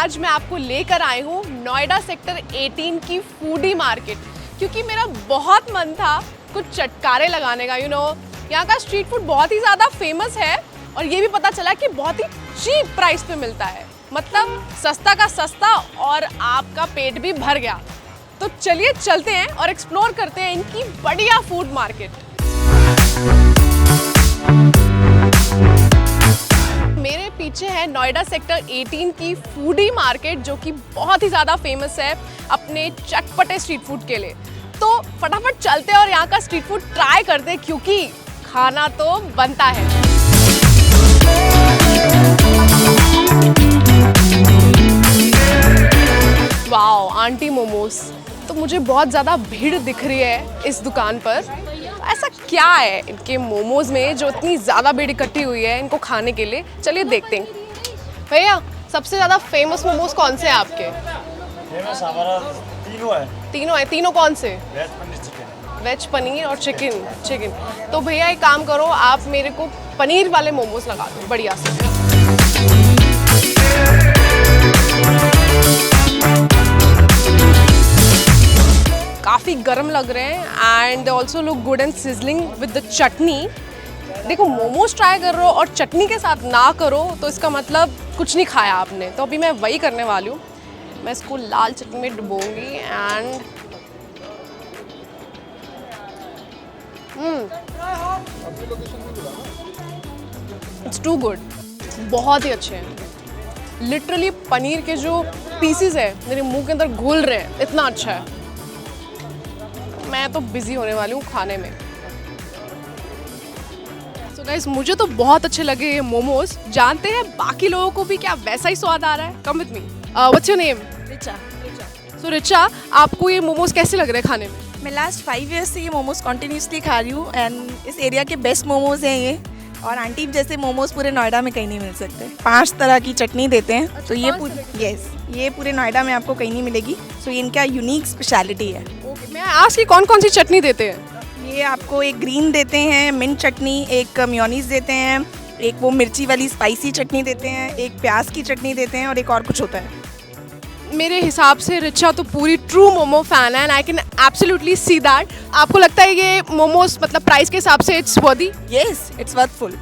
आज मैं आपको लेकर आई हूँ नोएडा सेक्टर 18 की फूडी मार्केट, क्योंकि मेरा बहुत मन था कुछ चटकारे लगाने का। यहाँ का स्ट्रीट फूड बहुत ही ज़्यादा फेमस है और ये भी पता चला कि बहुत ही चीप प्राइस पे मिलता है, मतलब सस्ता का सस्ता और आपका पेट भी भर गया। तो चलिए चलते हैं और एक्सप्लोर करते हैं इनकी बढ़िया फूड मार्केट। मेरे पीछे है नोएडा सेक्टर 18 की फूडी मार्केट, जो कि बहुत ही ज़्यादा फेमस है अपने चटपटे स्ट्रीट फूड के लिए। तो फटाफट चलते हैं और यहाँ का स्ट्रीट फूड ट्राई करते हैं, क्योंकि खाना तो बनता है। Wow, aunty momos. तो मुझे बहुत ज़्यादा भीड़ दिख रही है इस दुकान पर। ऐसा क्या है इनके मोमोज में जो इतनी ज़्यादा भीड़ इकट्ठी हुई है इनको खाने के लिए? चलिए देखते हैं। भैया, सबसे ज़्यादा फेमस मोमोज कौन से हैं आपके? फेमस हमारा तीनों है। तीनों है? तीनों कौन से? Veg paneer chicken. Veg paneer और चिकन। तो भैया एक काम करो, आप मेरे को पनीर वाले मोमोज लगा दो बढ़िया से। काफ़ी गर्म लग रहे हैं and also look good and sizzling with the chutney. देखो, मोमोज ट्राई कर रहे हो और चटनी के साथ ना करो तो इसका मतलब कुछ नहीं खाया आपने। तो अभी मैं वही करने वाली हूँ। मैं इसको लाल चटनी में डुबोऊंगी एंड इट्स टू गुड। बहुत ही अच्छे हैं। लिटरली पनीर के जो पीसेस है मेरे मुंह के अंदर घुल रहे हैं, इतना अच्छा है। मैं तो बिजी होने वाली हूँ खाने में। सो गाइस, मुझे तो बहुत अच्छे लगे ये मोमोज। जानते हैं बाकी लोगों को भी क्या वैसा ही स्वाद आ रहा है? Come with me. What's your name? Richa. So Richa, आपको ये मोमोज कैसे लग रहे हैं खाने में? मैं लास्ट 5 ईयर्स से ये मोमोज कॉन्टीन्यूसली खा रही हूँ एंड इस एरिया के बेस्ट मोमोज हैं ये। और आंटी जैसे मोमोज पूरे नोएडा में कहीं नहीं मिल सकते। 5 तरह की चटनी देते हैं। अच्छा, तो ये पूरे नोएडा में आपको कहीं नहीं मिलेगी। सो ये इनका यूनिक स्पेशलिटी है। मैं आज की कौन कौन सी चटनी देते हैं? ये आपको एक ग्रीन देते हैं, मिंट चटनी, एक मेयोनीज देते हैं, एक वो मिर्ची वाली स्पाइसी चटनी देते हैं, एक प्याज की चटनी देते हैं और एक और कुछ होता है। मेरे हिसाब से रिचा तो पूरी ट्रू मोमो फैन है and I can absolutely see that. आपको लगता है ये मोमोज मतलब प्राइस के हिसाब से इट्स वर्दी? Yes, it's worthful.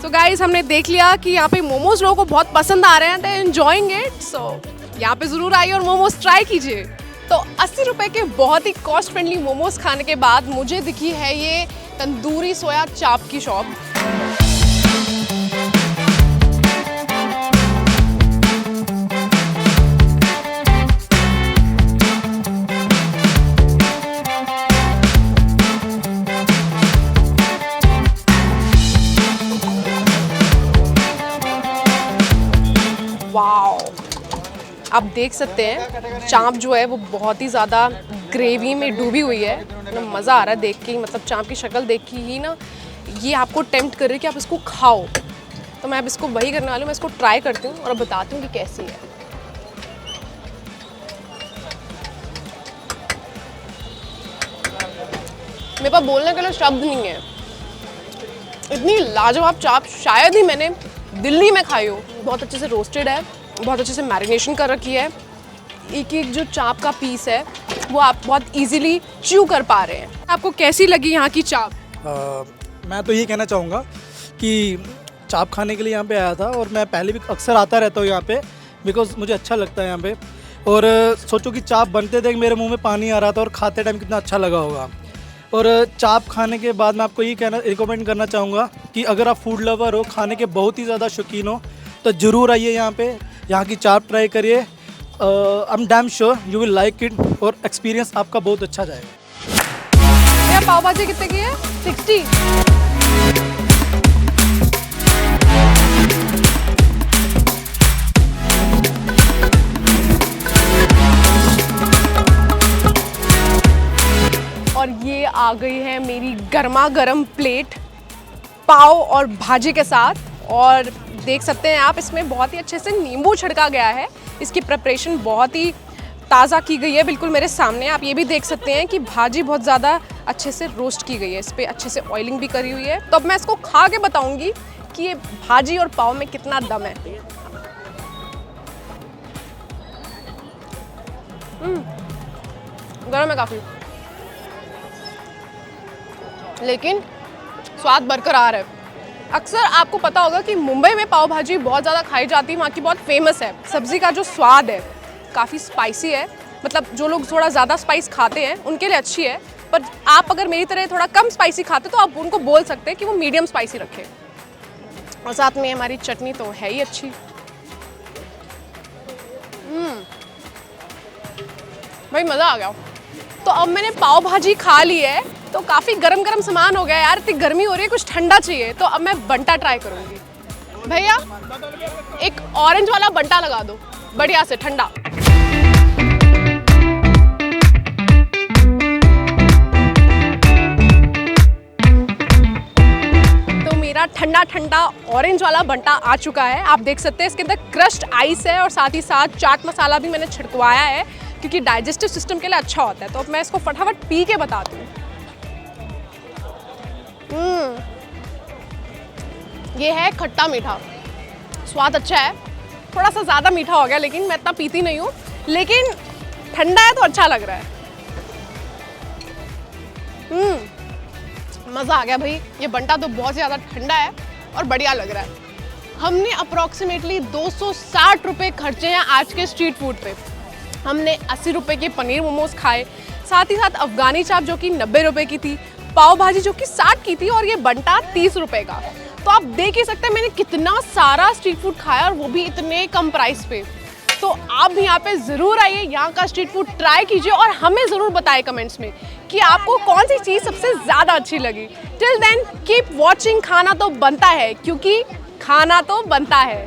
So guys, हमने देख लिया कि यहाँ पे मोमोज लोगों को बहुत पसंद आ रहे हैं, दे एंजॉयिंग इट। सो यहाँ पे ज़रूर आइए और मोमोज ट्राई कीजिए। तो 80 रुपए के बहुत ही कॉस्ट फ्रेंडली मोमोज खाने के बाद मुझे दिखी है ये तंदूरी सोया चाप की शॉप। वाओ, आप देख सकते हैं चाप जो है वो बहुत ही ज़्यादा ग्रेवी में डूबी हुई है। मतलब मज़ा आ रहा है देख के ही, मतलब चाप की शक्ल देख के ही ना ये आपको टेम्प्ट कर रही है कि आप इसको खाओ। तो मैं अब इसको वही करने वाली हूँ, मैं इसको ट्राई करती हूँ और अब बताती हूँ कि कैसी है। मेरे पास बोलने के लिए शब्द नहीं है। इतनी लाजवाब चाप शायद ही मैंने दिल्ली में खाई हो। बहुत अच्छे से रोस्टेड है, बहुत अच्छे से मैरिनेशन कर रखी है। एक एक जो चाप का पीस है वो आप बहुत इजीली च्यू कर पा रहे हैं। आपको कैसी लगी यहाँ की चाप? मैं तो ये कहना चाहूँगा कि चाप खाने के लिए यहाँ पे आया था और मैं पहले भी अक्सर आता रहता हूँ यहाँ पे, बिकॉज मुझे अच्छा लगता है यहाँ पे। और सोचो कि चाप बनते देख मेरे मुंह में पानी आ रहा था और खाते टाइम कितना अच्छा लगा होगा। और चाप खाने के बाद मैं आपको ये रिकमेंड करना चाहूँगा कि अगर आप फूड लवर हो, खाने के बहुत ही ज़्यादा शौकीन हो, तो ज़रूर आइए यहाँ पे, यहाँ की चाप ट्राई करिए। I am damn sure you will like it और एक्सपीरियंस आपका बहुत अच्छा जाएगा। भैया, पाव भाजी कितने की है? 60। और ये आ गई है मेरी गर्मा गर्म प्लेट पाव और भाजी के साथ। और देख सकते हैं आप, इसमें बहुत ही अच्छे से नींबू छिड़का गया है। इसकी प्रिपरेशन बहुत ही ताज़ा की गई है, बिल्कुल मेरे सामने। आप ये भी देख सकते हैं कि भाजी बहुत ज़्यादा अच्छे से रोस्ट की गई है, इस पर अच्छे से ऑयलिंग भी करी हुई है। तो अब मैं इसको खा के बताऊंगी कि ये भाजी और पाव में कितना दम है। गर्म है काफ़ी, लेकिन स्वाद बरकरार है। अक्सर आपको पता होगा कि मुंबई में पाव भाजी बहुत ज़्यादा खाई जाती है, वहाँ की बहुत फेमस है। सब्ज़ी का जो स्वाद है काफ़ी स्पाइसी है, मतलब जो लोग थोड़ा ज़्यादा स्पाइस खाते हैं उनके लिए अच्छी है, पर आप अगर मेरी तरह थोड़ा कम स्पाइसी खाते तो आप उनको बोल सकते हैं कि वो मीडियम स्पाइसी रखें। और साथ में हमारी चटनी तो है ही अच्छी। भाई मज़ा आ गया। तो अब मैंने पाव भाजी खा ली है तो काफ़ी गरम गरम सामान हो गया यार, इतनी गर्मी हो रही है, कुछ ठंडा चाहिए, तो अब मैं बंटा ट्राई करूँगी। भैया एक ऑरेंज वाला बंटा लगा दो, बढ़िया से ठंडा। तो मेरा ठंडा ठंडा ऑरेंज वाला बंटा आ चुका है। आप देख सकते हैं इसके अंदर क्रश्ड आइस है और साथ ही साथ चाट मसाला भी मैंने छिड़कवाया है क्योंकि डाइजेस्टिव सिस्टम के लिए अच्छा होता है। तो अब मैं इसको फटाफट पी के बताती हूँ। ये है खट्टा मीठा, स्वाद अच्छा है, थोड़ा सा ज़्यादा मीठा हो गया, लेकिन मैं इतना पीती नहीं हूँ, लेकिन ठंडा है तो अच्छा लग रहा है। मज़ा आ गया भाई, ये बंटा तो बहुत ज़्यादा ठंडा है और बढ़िया लग रहा है। हमने अप्रॉक्सीमेटली 260 रुपये खर्चे हैं आज के स्ट्रीट फूड पे। हमने 80 रुपये के पनीर मोमोज खाए, साथ ही साथ अफगानी चाप जो कि 90 रुपये की थी, पाव भाजी जो कि 60 की थी और ये बंटा 30 रुपये का। तो आप देख ही सकते हैं मैंने कितना सारा स्ट्रीट फूड खाया और वो भी इतने कम प्राइस पे। तो आप भी यहाँ पे ज़रूर आइए, यहाँ का स्ट्रीट फूड ट्राई कीजिए और हमें ज़रूर बताएं कमेंट्स में कि आपको कौन सी चीज़ सबसे ज़्यादा अच्छी लगी। टिल देन कीप वॉचिंग खाना तो बनता है, क्योंकि खाना तो बनता है।